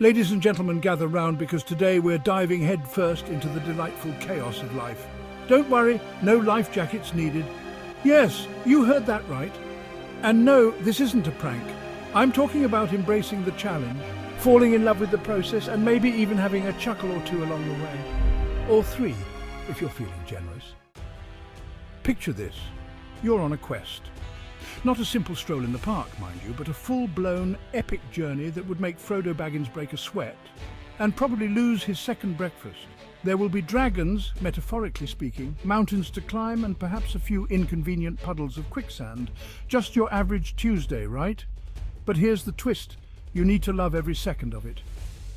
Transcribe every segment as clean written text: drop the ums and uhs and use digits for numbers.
Ladies and gentlemen, gather round because today we're diving headfirst into the delightful chaos of life. Don't worry, no life jackets needed. Yes, you heard that right. And no, this isn't a prank. I'm talking about embracing the challenge, falling in love with the process, and maybe even having a chuckle or two along the way. Or three, if you're feeling generous. Picture this. You're on a quest. Not a simple stroll in the park, mind you, but a full-blown, epic journey that would make Frodo Baggins break a sweat and probably lose his second breakfast. There will be dragons, metaphorically speaking, mountains to climb, and perhaps a few inconvenient puddles of quicksand. Just your average Tuesday, right? But here's the twist. You need to love every second of it,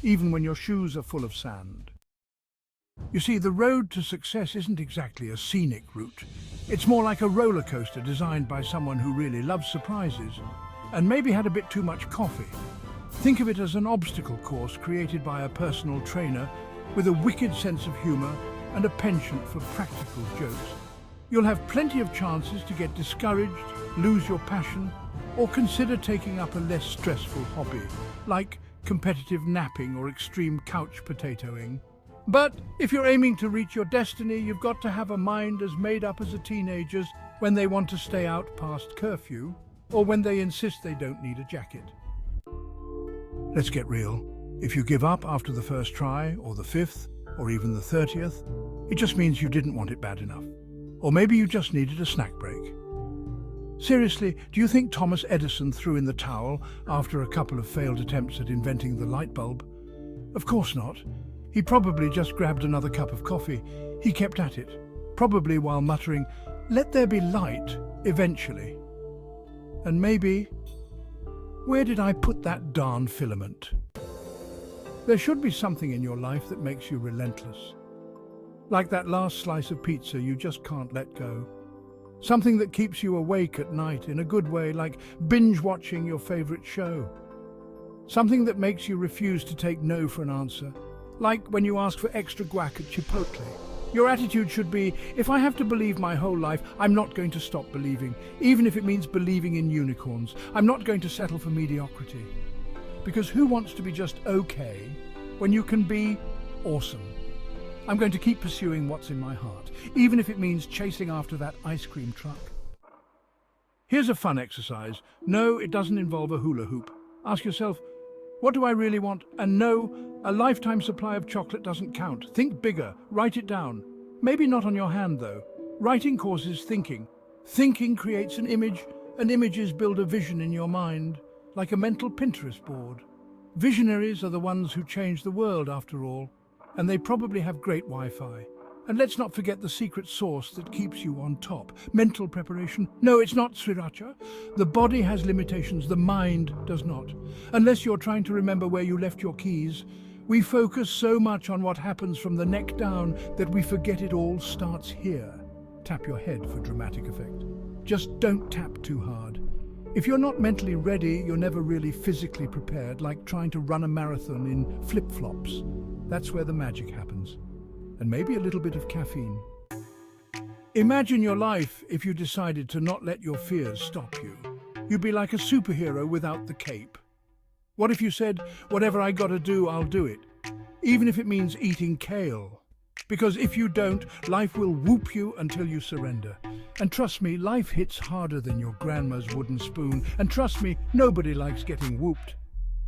even when your shoes are full of sand. You see, the road to success isn't exactly a scenic route. It's more like a roller coaster designed by someone who really loves surprises and maybe had a bit too much coffee. Think of it as an obstacle course created by a personal trainer with a wicked sense of humour and a penchant for practical jokes. You'll have plenty of chances to get discouraged, lose your passion, or consider taking up a less stressful hobby, like competitive napping or extreme couch potatoing. But if you're aiming to reach your destiny, you've got to have a mind as made up as a teenager's when they want to stay out past curfew, or when they insist they don't need a jacket. Let's get real. If you give up after the first try, or the fifth, or even the 30th, it just means you didn't want it bad enough. Or maybe you just needed a snack break. Seriously, do you think Thomas Edison threw in the towel after a couple of failed attempts at inventing the light bulb? Of course not. He probably just grabbed another cup of coffee. He kept at it, probably while muttering, "Let there be light, eventually." And maybe, where did I put that darn filament? There should be something in your life that makes you relentless. Like that last slice of pizza you just can't let go. Something that keeps you awake at night in a good way, like binge-watching your favorite show. Something that makes you refuse to take no for an answer. Like when you ask for extra guac at Chipotle. Your attitude should be, if I have to believe my whole life, I'm not going to stop believing, even if it means believing in unicorns. I'm not going to settle for mediocrity. Because who wants to be just okay when you can be awesome? I'm going to keep pursuing what's in my heart, even if it means chasing after that ice cream truck. Here's a fun exercise. No, it doesn't involve a hula hoop. Ask yourself, what do I really want? And no, a lifetime supply of chocolate doesn't count. Think bigger. Write it down. Maybe not on your hand, though. Writing causes thinking. Thinking creates an image, and images build a vision in your mind, like a mental Pinterest board. Visionaries are the ones who change the world, after all, and they probably have great Wi-Fi. And let's not forget the secret sauce that keeps you on top. Mental preparation. No, it's not sriracha. The body has limitations, the mind does not. Unless you're trying to remember where you left your keys, we focus so much on what happens from the neck down that we forget it all starts here. Tap your head for dramatic effect. Just don't tap too hard. If you're not mentally ready, you're never really physically prepared, like trying to run a marathon in flip-flops. That's where the magic happens. And maybe a little bit of caffeine. Imagine your life if you decided to not let your fears stop you. You'd be like a superhero without the cape. What if you said, whatever I gotta do, I'll do it, even if it means eating kale? Because if you don't, life will whoop you until you surrender. And trust me, life hits harder than your grandma's wooden spoon. And trust me, nobody likes getting whooped,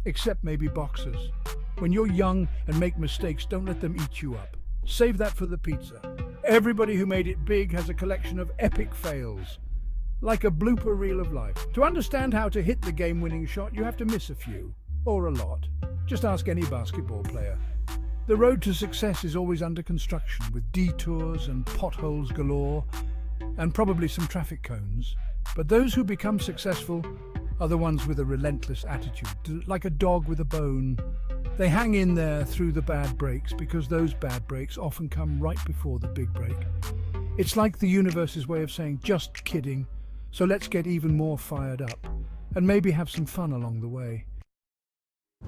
except maybe boxers. When you're young and make mistakes, don't let them eat you up. Save that for the pizza. Everybody who made it big has a collection of epic fails, like a blooper reel of life. To understand how to hit the game-winning shot, you have to miss a few, or a lot. Just ask any basketball player. The road to success is always under construction, with detours and potholes galore, and probably some traffic cones. But those who become successful are the ones with a relentless attitude, like a dog with a bone. They hang in there through the bad breaks because those bad breaks often come right before the big break. It's like the universe's way of saying, just kidding, so let's get even more fired up and maybe have some fun along the way.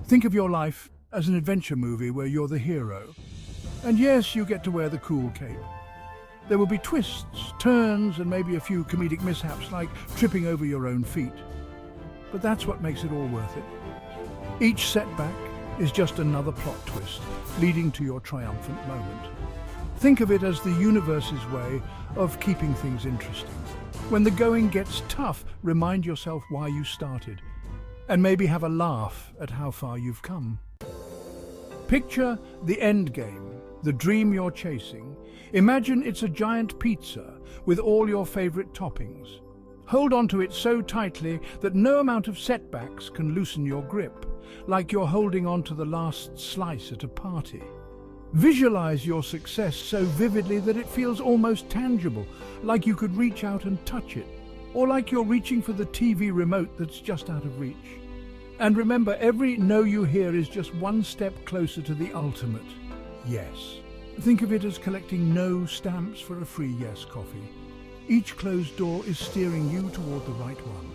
Think of your life as an adventure movie where you're the hero. And yes, you get to wear the cool cape. There will be twists, turns, and maybe a few comedic mishaps like tripping over your own feet. But that's what makes it all worth it. Each setback, is just another plot twist leading to your triumphant moment. Think of it as the universe's way of keeping things interesting. When the going gets tough, remind yourself why you started, and maybe have a laugh at how far you've come. Picture the end game, the dream you're chasing. Imagine it's a giant pizza with all your favorite toppings. Hold on to it so tightly that no amount of setbacks can loosen your grip, like you're holding on to the last slice at a party. Visualize your success so vividly that it feels almost tangible, like you could reach out and touch it, or like you're reaching for the TV remote that's just out of reach. And remember, every no you hear is just one step closer to the ultimate yes. Think of it as collecting no stamps for a free yes coffee. Each closed door is steering you toward the right one,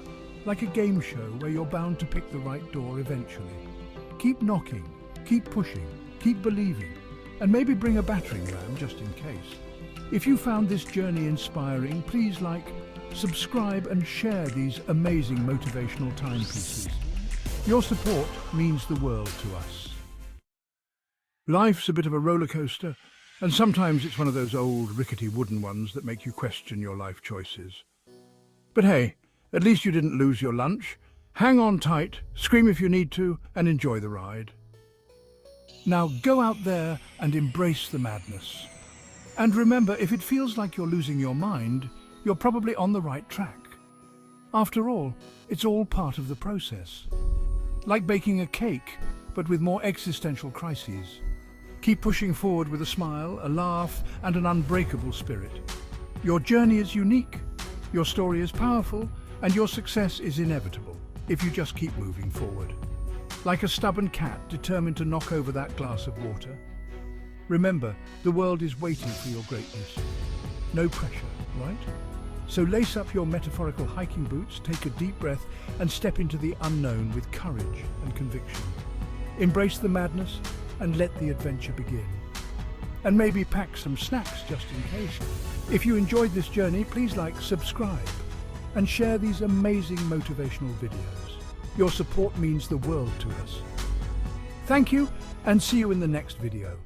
like a game show where you're bound to pick the right door eventually. Keep knocking, keep pushing, keep believing, and maybe bring a battering ram just in case. If you found this journey inspiring, please like, subscribe and share these amazing motivational timepieces. Your support means the world to us. Life's a bit of a roller coaster, and sometimes it's one of those old rickety wooden ones that make you question your life choices. But hey, at least you didn't lose your lunch. Hang on tight, scream if you need to, and enjoy the ride. Now go out there and embrace the madness. And remember, if it feels like you're losing your mind, you're probably on the right track. After all, it's all part of the process. Like baking a cake, but with more existential crises. Keep pushing forward with a smile, a laugh, and an unbreakable spirit. Your journey is unique, your story is powerful, and your success is inevitable if you just keep moving forward. Like a stubborn cat determined to knock over that glass of water. Remember, the world is waiting for your greatness. No pressure, right? So lace up your metaphorical hiking boots, take a deep breath, and step into the unknown with courage and conviction. Embrace the madness and let the adventure begin. And maybe pack some snacks just in case. If you enjoyed this journey, please like, subscribe, and share these amazing motivational videos. Your support means the world to us. Thank you, and see you in the next video.